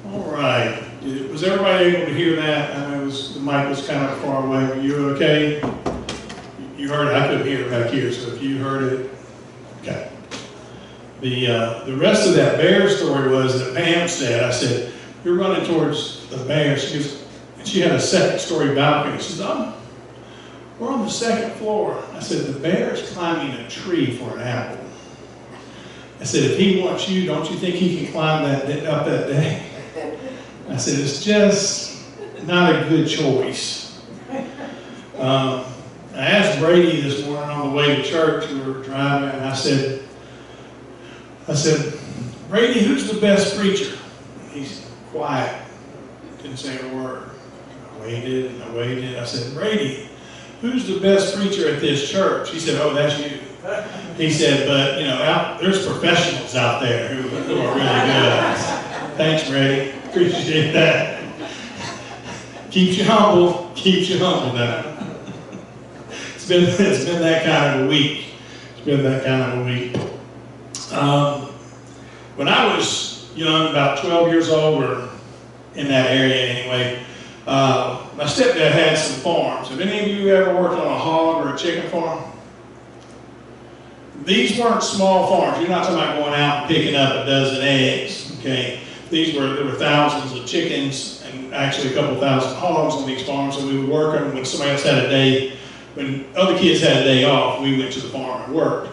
All right. Was everybody able to hear that? I know the mic was kind of far away. Were you okay? You heard it. I couldn't hear it back here, so if you heard it, okay. The rest of that bear story was that Pam said, I said, you're running towards the bear. She had a second-story balcony. She said, we're on the second floor. I said, the bear is climbing a tree for an apple. I said, if he wants you, don't you think he can climb up that day? I said, it's just not a good choice. I asked Brady this morning on the way to church, we were driving, and I said, Brady, who's the best preacher? He's quiet, didn't say a word. I waited and I waited. I said, Brady, who's the best preacher at this church? He said, oh, that's you. He said, but, there's professionals out there who are really good. Thanks, Brady. Appreciate that. Keeps you humble now. It's been that kind of a week. When I was young, about 12 years old, or in that area anyway, my stepdad had some farms. Have any of you ever worked on a hog or a chicken farm? These weren't small farms. You're not talking about going out and picking up a dozen eggs, okay? There were thousands of chickens and actually a couple thousand hogs on these farms, and we would work them when somebody else had a day. When other kids had a day off, we went to the farm and worked.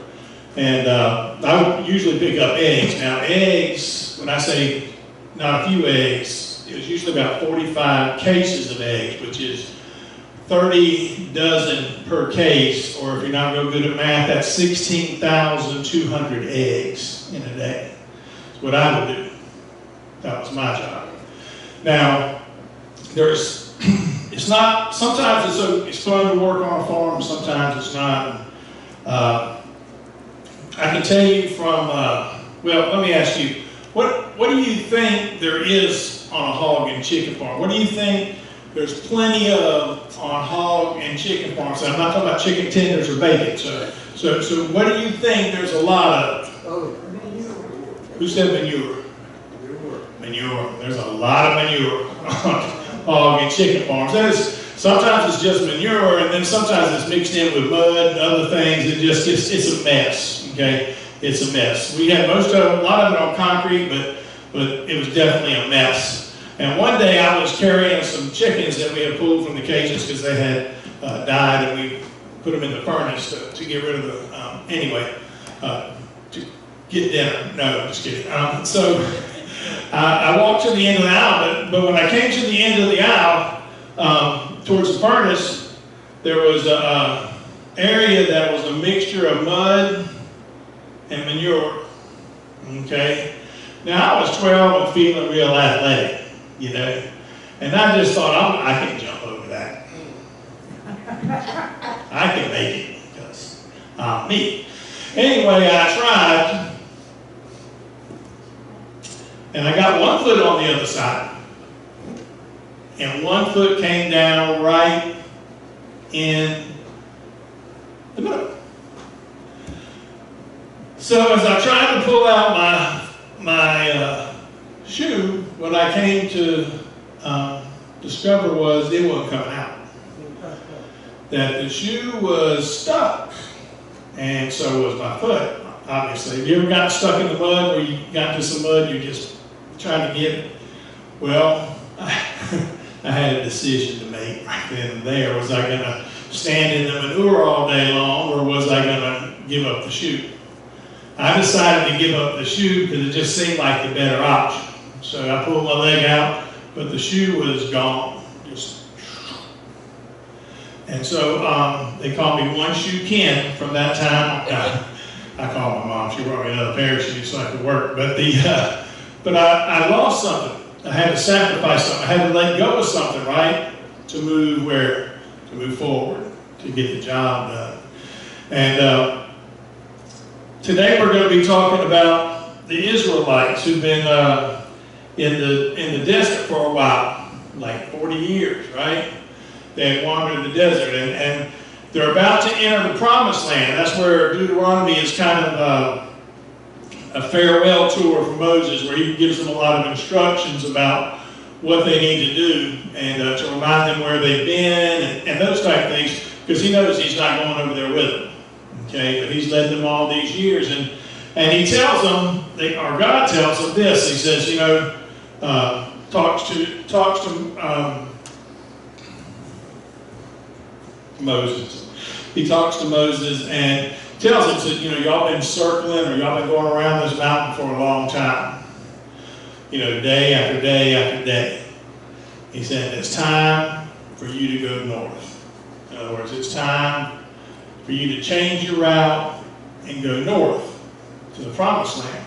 And I would usually pick up eggs. Now eggs, when I say not a few eggs, it was usually about 45 cases of eggs, which is 30 dozen per case, or if you're not real good at math, that's 16,200 eggs in a day. That's what I would do. That was my job. Now, it's not, sometimes it's fun to work on a farm, sometimes it's not. I can tell you from, let me ask you, what do you think there is on a hog and chicken farm? What do you think there's plenty of on hog and chicken farms? So I'm not talking about chicken tenders or bacon. So what do you think there's a lot of? Oh, manure. Who said manure? Manure. There's a lot of manure on hog and chicken farms. Sometimes it's just manure, and then sometimes it's mixed in with mud and other things. It's a mess. Okay, it's a mess. We had a lot of it on concrete, but it was definitely a mess. And one day I was carrying some chickens that we had pulled from the cages because they had died, and we put them in the furnace to get rid of to get dinner. No, I'm just kidding. So I walked to the end of the aisle, but when I came to the end of the aisle, towards the furnace, there was an area that was a mixture of mud and manure. Okay? Now I was 12 and feeling real athletic, and I just thought, I can jump over that. I can make it because I'm me. Anyway, I tried, and I got one foot on the other side. And one foot came down right in the middle. So as I tried to pull out my shoe, what I came to discover was it wasn't coming out. That the shoe was stuck, and so was my foot, obviously. Have you ever gotten stuck in the mud where you got into some mud, you're just trying to get it? Well, I had a decision to make right then and there. Was I going to stand in the manure all day long, or was I going to give up the shoe? I decided to give up the shoe because it just seemed like the better option. So I pulled my leg out, but the shoe was gone. And so they called me One Shoe Ken from that time. I called my mom. She brought me another pair of shoes so I could work. But I lost something. I had to sacrifice something. I had to let go of something, right, to move forward, to get the job done. And today we're going to be talking about the Israelites who've been in the desert for a while, like 40 years, right? They had wandered the desert, and they're about to enter the promised land. That's where Deuteronomy is kind of a farewell tour for Moses where he gives them a lot of instructions about what they need to do and to remind them where they've been and those type of things, because he knows he's not going over there with them. Okay, but he's led them all these years, and he tells them, or God tells them this. He says, you know, talks to Moses. He talks to Moses and tells him that, you know, y'all been circling or y'all been going around this mountain for a long time. You know, day after day after day. He said, it's time for you to go north. In other words, it's time for you to change your route and go north to the promised land.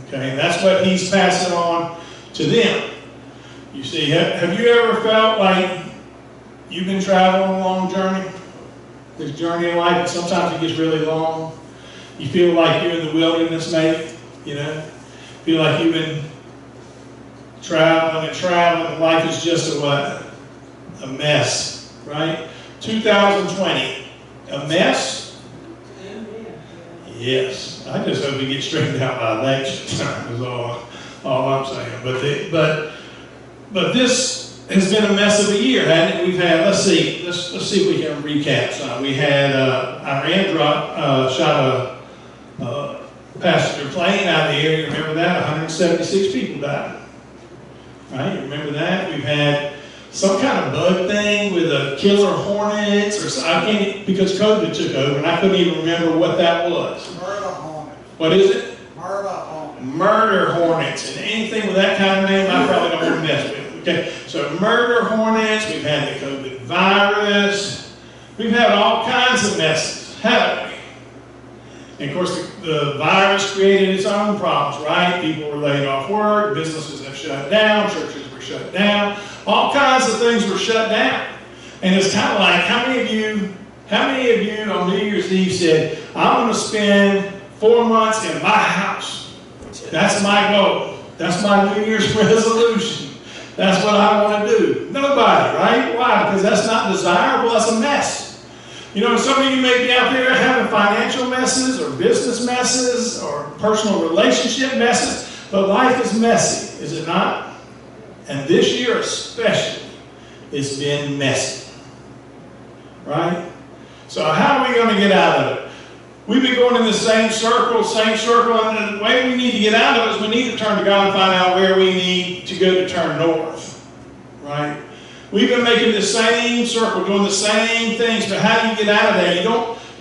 Okay, and that's what he's passing on to them. You see, have you ever felt like you've been traveling a long journey? This journey in life, and sometimes it gets really long. You feel like you're in the wilderness, maybe, you know? Feel like you've been traveling and traveling, and life is just a what? A mess, right? 2020, a mess? Yes. I just hope we get straightened out by election time is all I'm saying. But this has been a mess of a year, hasn't it? We've had, let's see if we can recap some. We had Iran shot a passenger plane out of the air. You remember that? 176 people died. Right? You remember that? We've had some kind of bug thing with a killer hornets or something. I can't, because COVID took over and I couldn't even remember what that was. Murder hornets. What is it? Murder hornets. Murder hornets. And anything with that kind of name, I probably don't want to mess with. Okay, so murder hornets, we've had the COVID virus, we've had all kinds of messes, haven't we? And of course, the virus created its own problems, right? People were laid off work, businesses have shut down, churches were shut down, all kinds of things were shut down. And it's kind of like, how many of you on New Year's Eve said, I'm going to spend 4 months in my house. That's my goal. That's my New Year's resolution. That's what I want to do. Nobody, right? Why? Because that's not desirable. That's a mess. You know, some of you may be out there having financial messes or business messes or personal relationship messes, but life is messy, is it not? And this year especially, it's been messy. Right? So how are we going to get out of it? We've been going in the same circle, and the way we need to get out of it is we need to turn to God and find out where we need to go to turn north, right? We've been making the same circle, doing the same things, but how do you get out of that?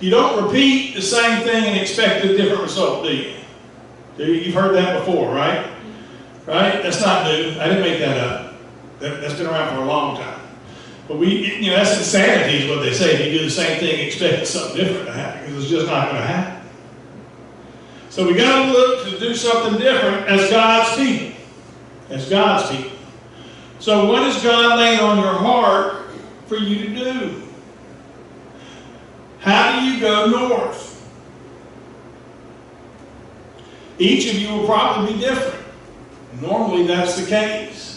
You don't repeat the same thing and expect a different result, do you? You've heard that before, right? Right? That's not new. I didn't make that up. That's been around for a long time. But that's insanity is what they say. If you do the same thing, expect something different to happen, because it's just not going to happen. So we got to look to do something different as God's people. As God's people. So what has God laid on your heart for you to do? How do you go north? Each of you will probably be different. Normally that's the case.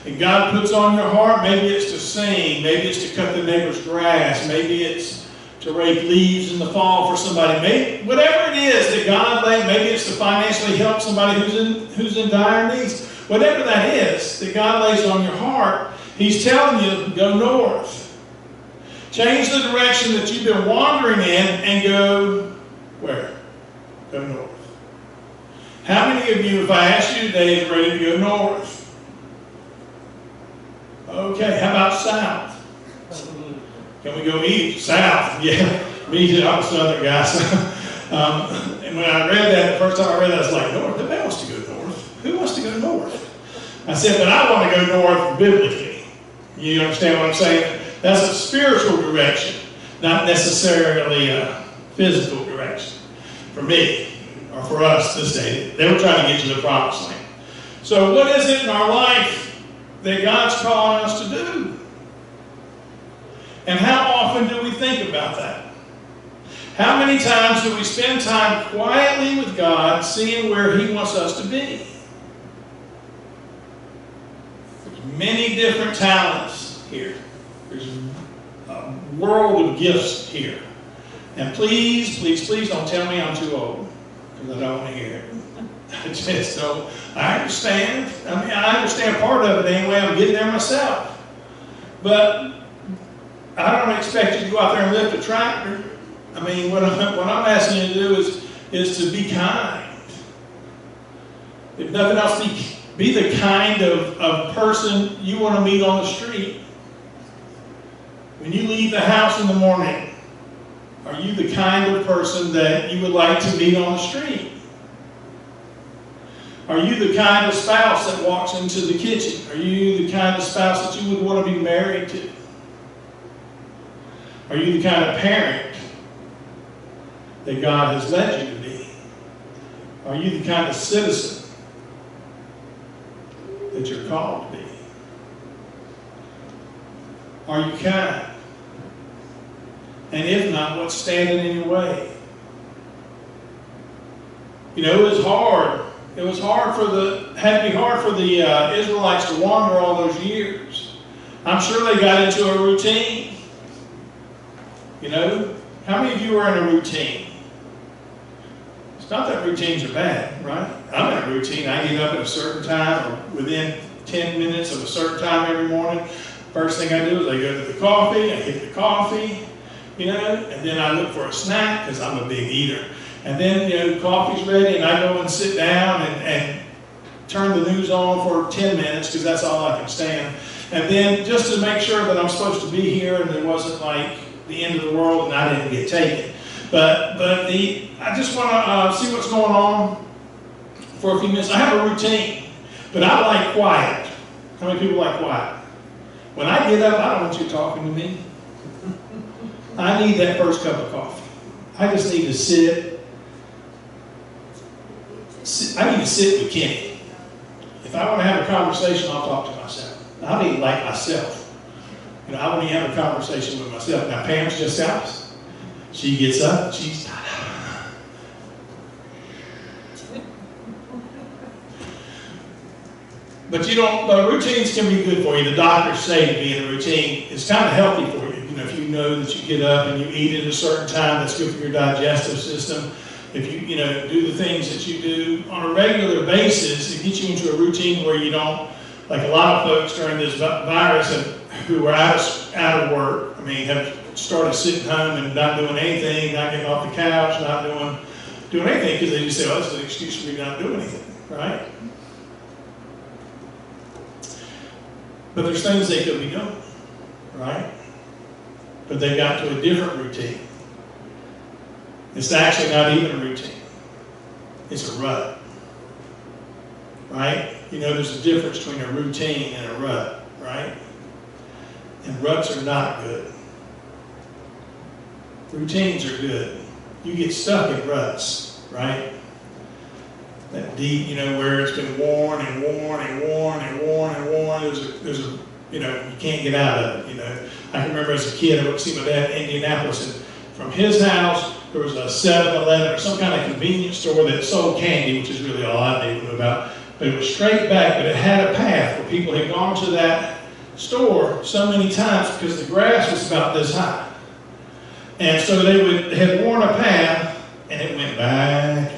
And God puts on your heart, maybe it's to sing, maybe it's to cut the neighbor's grass, maybe it's to rake leaves in the fall for somebody, maybe, whatever it is that God laid, maybe it's to financially help somebody who's in dire needs. Whatever that is that God lays on your heart, He's telling you, go north. Change the direction that you've been wandering in and go where? Go north. How many of you, if I asked you today, is ready to go north? Okay, how about south? Can we go east? South? Yeah, me too. I'm a southern guy. So, and when I read that, the first time I read that, I was like, north? Who wants to go north? Who wants to go north? I said, but I want to go north biblically. You understand what I'm saying? That's a spiritual direction, not necessarily a physical direction. For me, or for us this day, they were trying to get to the promised land. So what is it in our life that God's calling us to do? And how often do we think about that? How many times do we spend time quietly with God, seeing where He wants us to be? There's many different talents here. There's a world of gifts here. And please, please, please don't tell me I'm too old, because I don't want to hear it. I just don't. I understand. I mean, I understand part of it anyway. I'm getting there myself. But I don't expect you to go out there and lift a tractor. I mean, what I'm asking you to do is to be kind. If nothing else, be the kind of person you want to meet on the street. When you leave the house in the morning, are you the kind of person that you would like to meet on the street? Are you the kind of spouse that walks into the kitchen? Are you the kind of spouse that you would want to be married to? Are you the kind of parent that God has led you to be? Are you the kind of citizen that you're called to be? Are you kind? And if not, what's standing in your way? You know, it was hard. It was had to be hard for the Israelites to wander all those years. I'm sure they got into a routine. You know, how many of you are in a routine? It's not that routines are bad, right? I'm in a routine. I get up at a certain time or within 10 minutes of a certain time every morning. First thing I do is I go to the coffee, I get the coffee, you know, and then I look for a snack because I'm a big eater. And then, you know, coffee's ready and I go and sit down and turn the news on for 10 minutes because that's all I can stand. And then just to make sure that I'm supposed to be here and there wasn't like the end of the world and I didn't get taken. But I just want to see what's going on for a few minutes. I have a routine, but I like quiet. How many people like quiet? When I get up, I don't want you talking to me. I need that first cup of coffee. I just need to sit. I need to sit with Kenny. If I want to have a conversation, I'll talk to myself. I need to like myself. You know, I want to have a conversation with myself. Now, Pam's just out. She gets up, she's not. But you don't, routines can be good for you. The doctors say to be in a routine is kind of healthy for you. You know, if you know that you get up and you eat at a certain time, that's good for your digestive system. If you know, do the things that you do on a regular basis, it gets you into a routine where you don't, like a lot of folks during this virus who were out of work, I mean, have started sitting home and not doing anything, not getting off the couch, not doing anything because they just say, oh, that's an excuse for me not to do anything, right? But there's things they could be doing, right? But they got to a different routine. It's actually not even a routine. It's a rut, right? You know, there's a difference between a routine and a rut, right? And ruts are not good. Routines are good. You get stuck in ruts, right? That deep, you know, where it's been worn and worn and worn and worn and worn. There's a, you know, you can't get out of it, you know. I can remember as a kid, I would see my dad in Indianapolis, and from his house, there was a 7-Eleven or some kind of convenience store that sold candy, which is really all I knew about. But it was straight back, but it had a path where people had gone to that store so many times because the grass was about this high. And so they had worn a path, and it went back.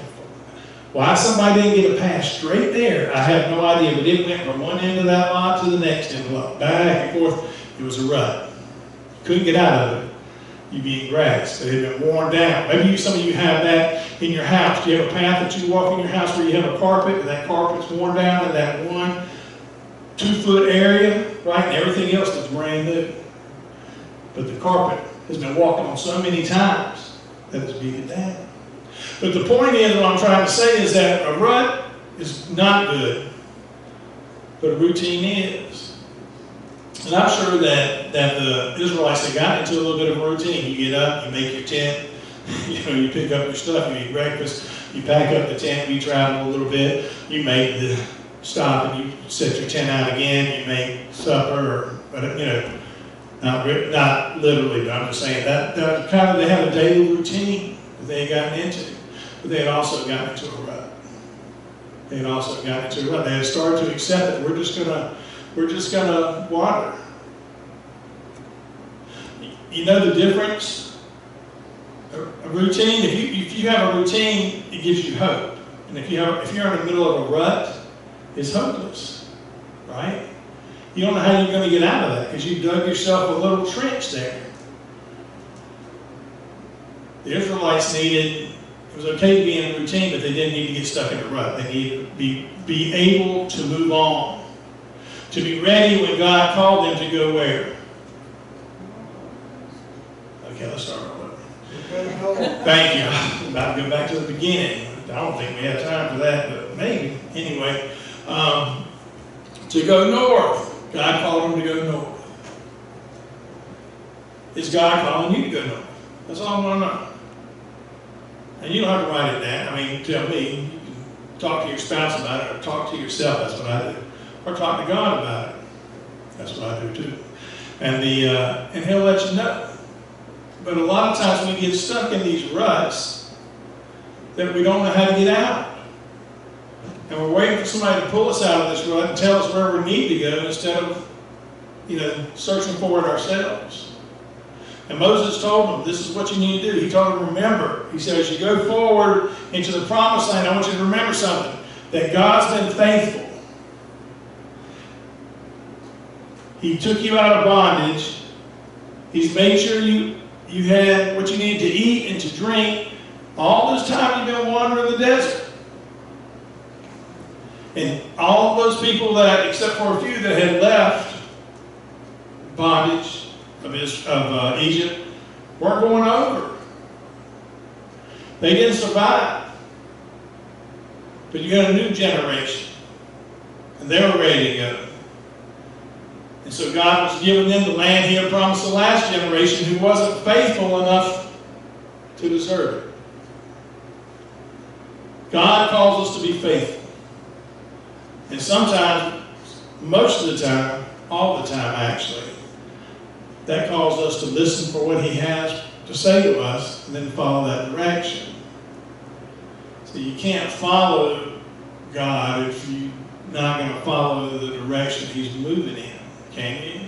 Why somebody didn't get a path straight there, I have no idea, but it went from one end of that lot to the next end of the lot, back and forth. It was a rut. Couldn't get out of it. You'd be in grass. It had been worn down. Maybe some of you have that in your house. Do you have a path that you walk in your house where you have a carpet, and that carpet's worn down in that 1 2-foot area, right? And everything else is brand new. But the carpet has been walked on so many times that it's beaten down. But the point is, what I'm trying to say is that a rut is not good, but a routine is. And I'm sure that the Israelites had gotten into a little bit of a routine. You get up, you make your tent, you pick up your stuff, you eat breakfast, you pack up the tent, you travel a little bit, you make the stop and you set your tent out again, you make supper, but not literally, but I'm just saying that kind of, they had a daily routine that they had gotten into, but they had also gotten into a rut. They had started to accept that we're just gonna water. You know the difference? A routine, if you have a routine, it gives you hope. And if you're in the middle of a rut, it's hopeless, right? You don't know how you're going to get out of that because you dug yourself a little trench there. The Israelites needed, it was okay to be in a routine, but they didn't need to get stuck in a rut. They needed to be able to move on, to be ready when God called them to go where? Okay, let's start over. Thank you. I'm about to go back to the beginning. I don't think we have time for that, but maybe. Anyway, to go north. God called them to go north. Is God calling you to go north? That's all I want to know. And you don't have to write it down. I mean, tell me. You can talk to your spouse about it, or talk to yourself. That's what I do. Or talk to God about it. That's what I do too. And He'll let you know. But a lot of times we get stuck in these ruts that we don't know how to get out. And we're waiting for somebody to pull us out of this rut and tell us where we need to go instead of, searching for it ourselves. And Moses told them, this is what you need to do. He told them, remember. He said, as you go forward into the promised land, I want you to remember something. That God's been faithful. He took you out of bondage. He's made sure you had what you needed to eat and to drink. All this time you've been wandering the desert. And all those people that, except for a few that had left bondage of Egypt, weren't going over. They didn't survive. But you got a new generation. And they were ready to go. And so God was giving them the land He had promised the last generation who wasn't faithful enough to deserve it. God calls us to be faithful. And sometimes, most of the time, all the time actually, that calls us to listen for what He has to say to us and then follow that direction. So you can't follow God if you're not going to follow the direction He's moving in, can you?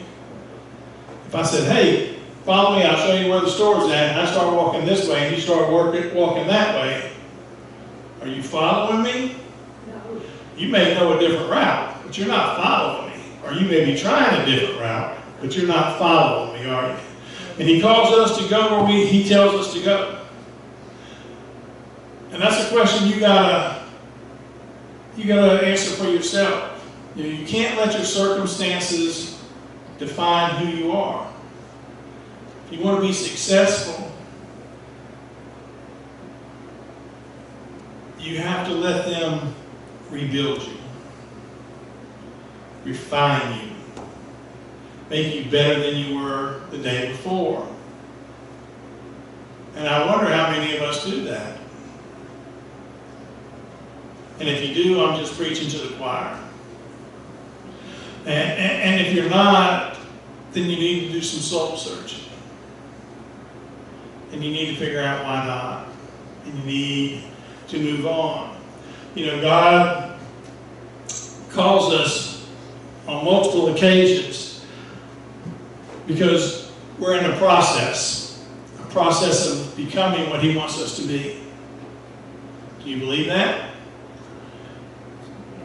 If I said, hey, follow me, I'll show you where the store's at, and I start walking this way and you start walking that way, are you following me? You may know a different route, but you're not following me. Or you may be trying a different route, but you're not following me, are you? And He calls us to go where He tells us to go. And that's a question you gotta answer for yourself. You can't let your circumstances define who you are. If you want to be successful, you have to let them rebuild you, refine you, make you better than you were the day before. And I wonder how many of us do that. And if you do, I'm just preaching to the choir. And if you're not, then you need to do some soul searching. And you need to figure out why not. And you need to move on. God calls us on multiple occasions because we're in a process of becoming what He wants us to be. Do you believe that?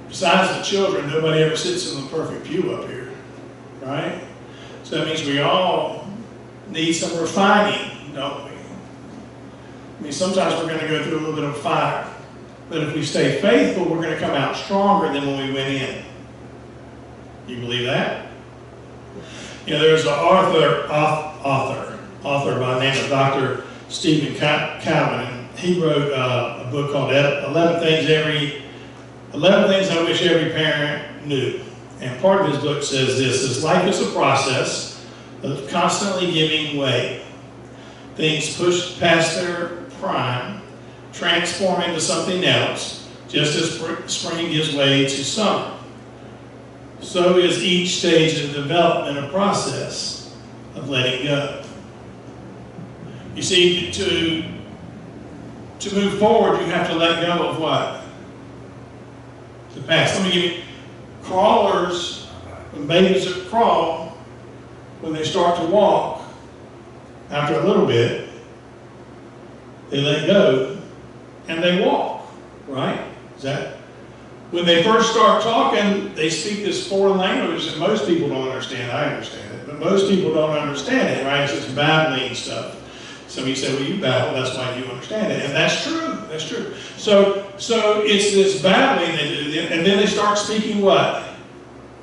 Besides the children, nobody ever sits in the perfect pew up here, right? So that means we all need some refining, don't we? I mean, sometimes we're going to go through a little bit of fire. But if we stay faithful, we're going to come out stronger than when we went in. You believe that? There's an author by the name of Dr. Stephen Calvin. He wrote a book called 11 Things I Wish Every Parent Knew. And part of his book says this: life is a process of constantly giving way. Things push past their prime, transform into something else, just as spring gives way to summer. So is each stage of development a process of letting go. You see, to move forward, you have to let go of what? The past. Let me give you crawlers, when babies that crawl, when they start to walk, after a little bit, they let go and they walk, right? Is that? When they first start talking, they speak this foreign language that most people don't understand. I understand it, but most people don't understand it, right? It's just babbling stuff. Some of you say, well, you babble, that's why you understand it. And that's true, that's true. So it's this babbling they do, and then they start speaking what?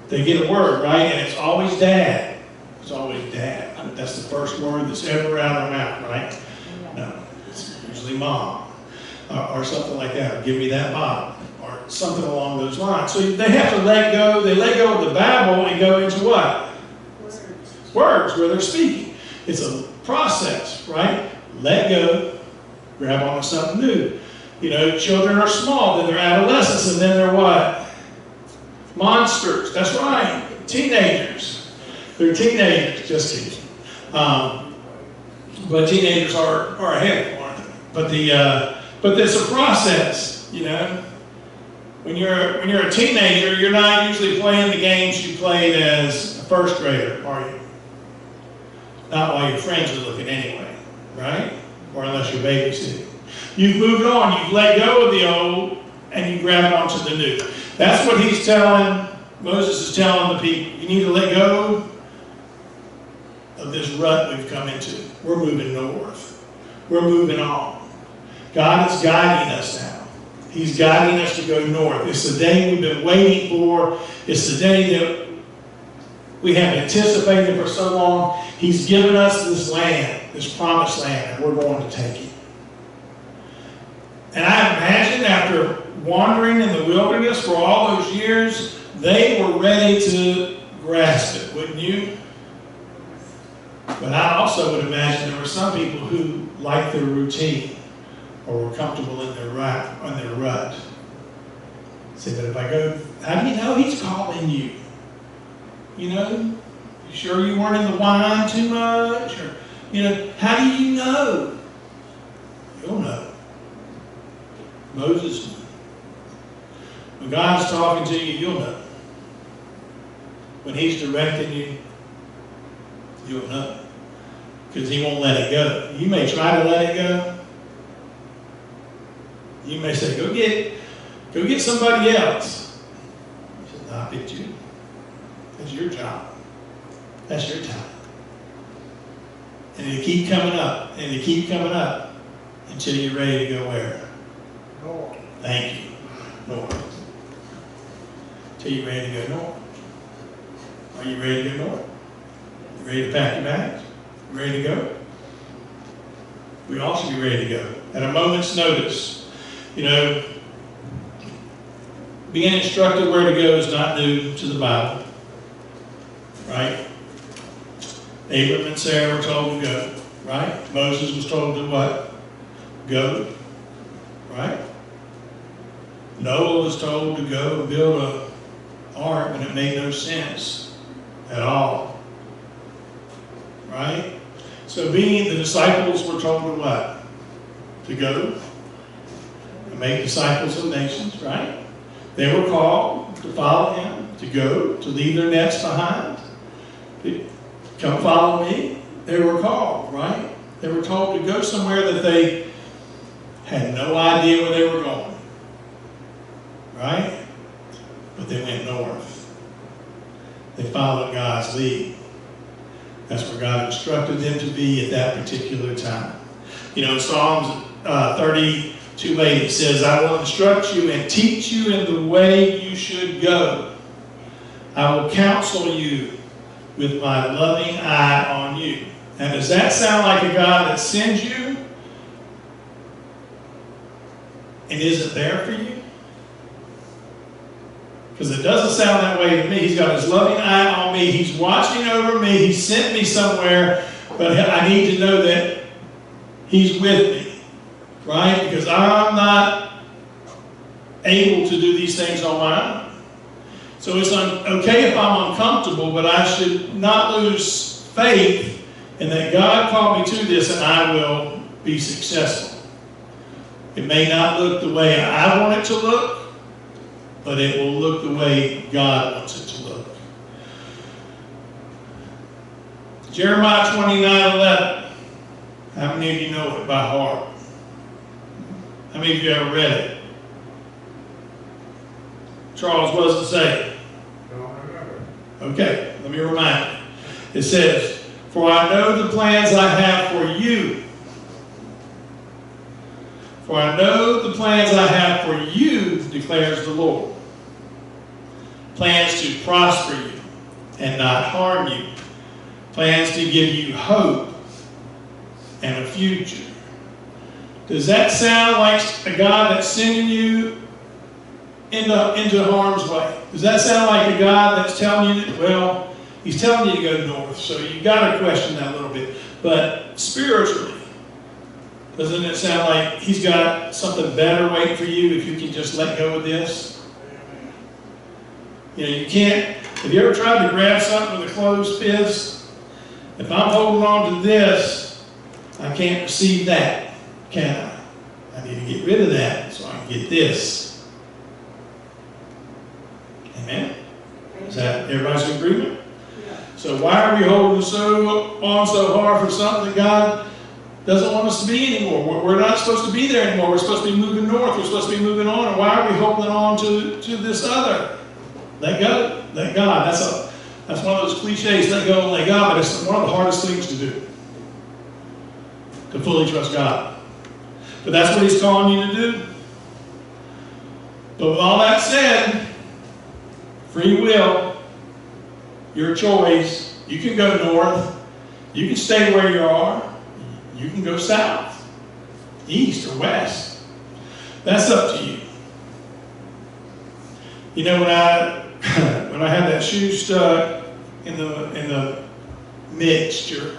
They get a word, right? And it's always dad. It's always dad. That's the first word that's ever out of their mouth, right? No, it's usually mom, or something like that. Or, give me that bottle, or something along those lines. So they have to let go. They let go of the babble and go into what? Words, where they're speaking. It's a process, right? Let go, grab onto something new. You know, children are small, then they're adolescents, and then they're what? Monsters. That's right. Teenagers. They're teenagers. Just kidding. But teenagers are ahead, aren't they? But it's a process. You know, when you're a teenager, you're not usually playing the games you played as a first grader, are you? Not while your friends are looking anyway, right? Or unless you're babysitting. You've moved on. You've let go of the old, and you grab onto the new. That's what he's telling. Moses is telling the people. You need to let go of this rut we've come into. We're moving north. We're moving on. God is guiding us now. He's guiding us to go north. It's the day we've been waiting for. It's the day that we have anticipated for so long. He's given us this land, this promised land, and we're going to take it. And I imagine after wandering in the wilderness for all those years, they were ready to grasp it, wouldn't you? But I also would imagine there were some people who liked their routine or were comfortable in their rut. Say, but if I go, how do you know he's calling you? You know, you sure you weren't in the wine too much? Or, you know, how do you know? You'll know. Moses knew. When God's talking to you, you'll know. When he's directing you, you'll know. Because he won't let it go. You may try to let it go. You may say, go get somebody else. He says, no, I picked you. That's your job. That's your time. And it'll keep coming up, and it'll keep coming up until you're ready to go where? North. Thank you. North. Until you're ready to go north. Are you ready to go north? You ready to pack your bags? You ready to go? We all should be ready to go. At a moment's notice. You know, being instructed where to go is not new to the Bible. Right? Abram and Sarah were told to go. Right? Moses was told to what? Go. Right? Noah was told to go and build an ark, and it made no sense at all. Right? So the disciples were told to what? To go and make disciples of nations, right? They were called to follow him, to go, to leave their nets behind. Come follow me. They were called, right? They were told to go somewhere that they had no idea where they were going. Right? But they went north. They followed God's lead. That's where God instructed them to be at that particular time. You know, in Psalms 32:8, it says, I will instruct you and teach you in the way you should go. I will counsel you with my loving eye on you. Now, does that sound like a God that sends you and isn't there for you? Because it doesn't sound that way to me. He's got his loving eye on me. He's watching over me. He sent me somewhere, but I need to know that he's with me, right? Because I'm not able to do these things on my own. So it's okay if I'm uncomfortable, but I should not lose faith in that God called me to this and I will be successful. It may not look the way I want it to look, but it will look the way God wants it to look. Jeremiah 29:11. How many of you know it by heart? How many of you ever read it? Charles, what does it say? Okay, let me remind you. It says, for I know the plans I have for you. For I know the plans I have for you, declares the Lord. Plans to prosper you and not harm you. Plans to give you hope and a future. Does that sound like a God that's sending you into harm's way? Does that sound like a God that's telling you that, well, he's telling you to go north, so you've got to question that a little bit. But spiritually, doesn't it sound like he's got something better waiting for you if you can just let go of this? You know, you can't, have you ever tried to grab something with a closed fist? If I'm holding on to this, I can't receive that, can I? I need to get rid of that so I can get this. Amen? Is that everybody's in agreement? Yeah. So why are we holding on so hard for something that God doesn't want us to be anymore? We're not supposed to be there anymore. We're supposed to be moving north. We're supposed to be moving on. And why are we holding on to this other? Let go. Let God. That's one of those cliches, let go and let God, but it's one of the hardest things to do. To fully trust God. But that's what he's calling you to do. But with all that said, free will, your choice. You can go north. You can stay where you are. You can go south, east, or west. That's up to you. You know, when I had that shoe stuck in the mixture,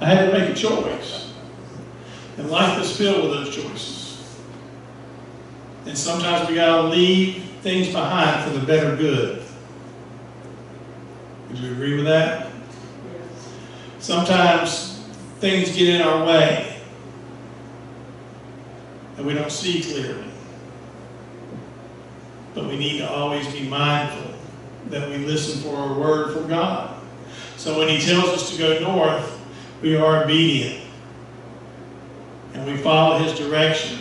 I had to make a choice. And life is filled with those choices. And sometimes we got to leave things behind for the better good. Would you agree with that? Yes. Sometimes things get in our way and we don't see clearly. But we need to always be mindful that we listen for a word from God. So when he tells us to go north, we are obedient. And we follow his direction.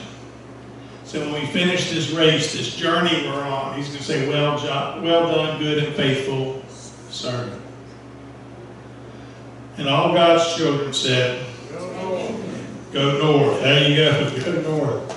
So when we finish this race, this journey we're on, he's going to say, well done, good and faithful servant. And all God's children said, go north. There you go. Go north.